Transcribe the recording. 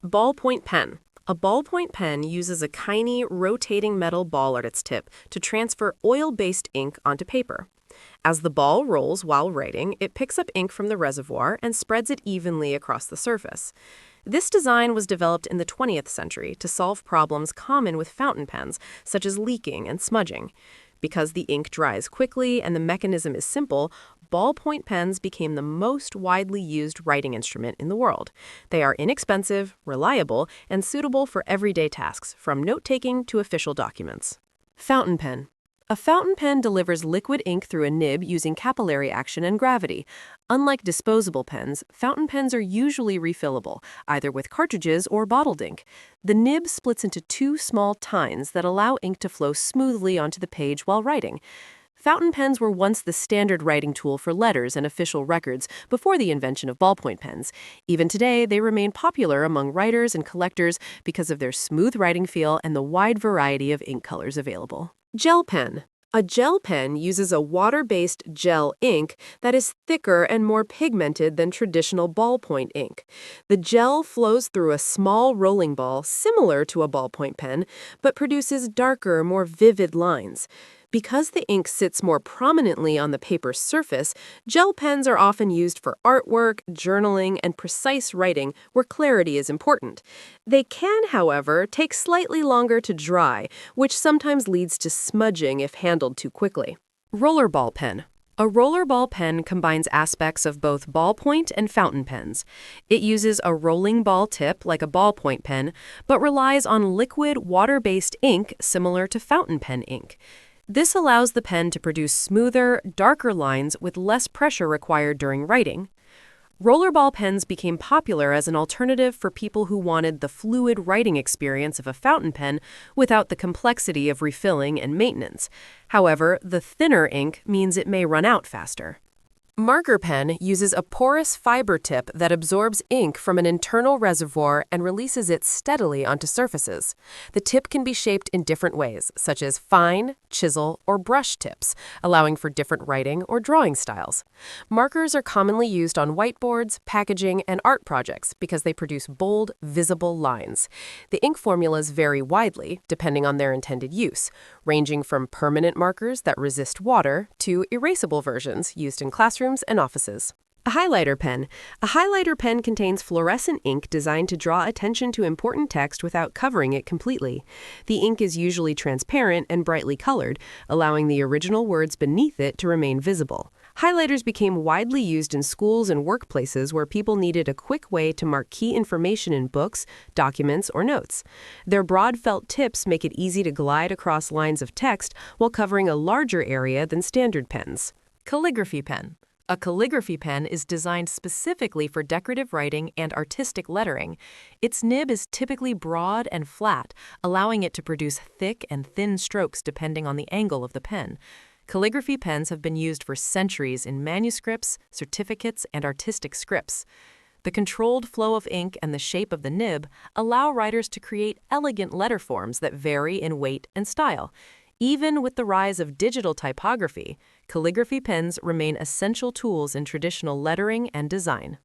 Ballpoint pen. A ballpoint pen uses a tiny, rotating metal ball at its tip to transfer oil-based ink onto paper. As the ball rolls while writing, it picks up ink from the reservoir and spreads it evenly across the surface. This design was developed in the 20th century to solve problems common with fountain pens, such as leaking and smudging. Because the ink dries quickly and the mechanism is simple, ballpoint pens became the most widely used writing instrument in the world. They are inexpensive, reliable, and suitable for everyday tasks, from note-taking to official documents. Fountain pen. A fountain pen delivers liquid ink through a nib using capillary action and gravity. Unlike disposable pens, fountain pens are usually refillable, either with cartridges or bottled ink. The nib splits into two small tines that allow ink to flow smoothly onto the page while writing. Fountain pens were once the standard writing tool for letters and official records before the invention of ballpoint pens. Even today, they remain popular among writers and collectors because of their smooth writing feel and the wide variety of ink colors available. Gel pen. A gel pen uses a water-based gel ink that is thicker and more pigmented than traditional ballpoint ink. The gel flows through a small rolling ball similar to a ballpoint pen, but produces darker, more vivid lines. Because the ink sits more prominently on the paper's surface, gel pens are often used for artwork, journaling, and precise writing where clarity is important. They can, however, take slightly longer to dry, which sometimes leads to smudging if handled too quickly. Rollerball pen. A rollerball pen combines aspects of both ballpoint and fountain pens. It uses a rolling ball tip like a ballpoint pen, but relies on liquid, water-based ink similar to fountain pen ink. This allows the pen to produce smoother, darker lines with less pressure required during writing. Rollerball pens became popular as an alternative for people who wanted the fluid writing experience of a fountain pen without the complexity of refilling and maintenance. However, the thinner ink means it may run out faster. Marker pen uses a porous fiber tip that absorbs ink from an internal reservoir and releases it steadily onto surfaces. The tip can be shaped in different ways, such as fine, chisel, or brush tips, allowing for different writing or drawing styles. Markers are commonly used on whiteboards, packaging, and art projects because they produce bold, visible lines. The ink formulas vary widely, depending on their intended use, ranging from permanent markers that resist water to erasable versions used in classrooms and offices. A highlighter pen. A highlighter pen contains fluorescent ink designed to draw attention to important text without covering it completely. The ink is usually transparent and brightly colored, allowing the original words beneath it to remain visible. Highlighters became widely used in schools and workplaces where people needed a quick way to mark key information in books, documents, or notes. Their broad felt tips make it easy to glide across lines of text while covering a larger area than standard pens. Calligraphy pen. A calligraphy pen is designed specifically for decorative writing and artistic lettering. Its nib is typically broad and flat, allowing it to produce thick and thin strokes depending on the angle of the pen. Calligraphy pens have been used for centuries in manuscripts, certificates, and artistic scripts. The controlled flow of ink and the shape of the nib allow writers to create elegant letter forms that vary in weight and style. Even with the rise of digital typography, calligraphy pens remain essential tools in traditional lettering and design.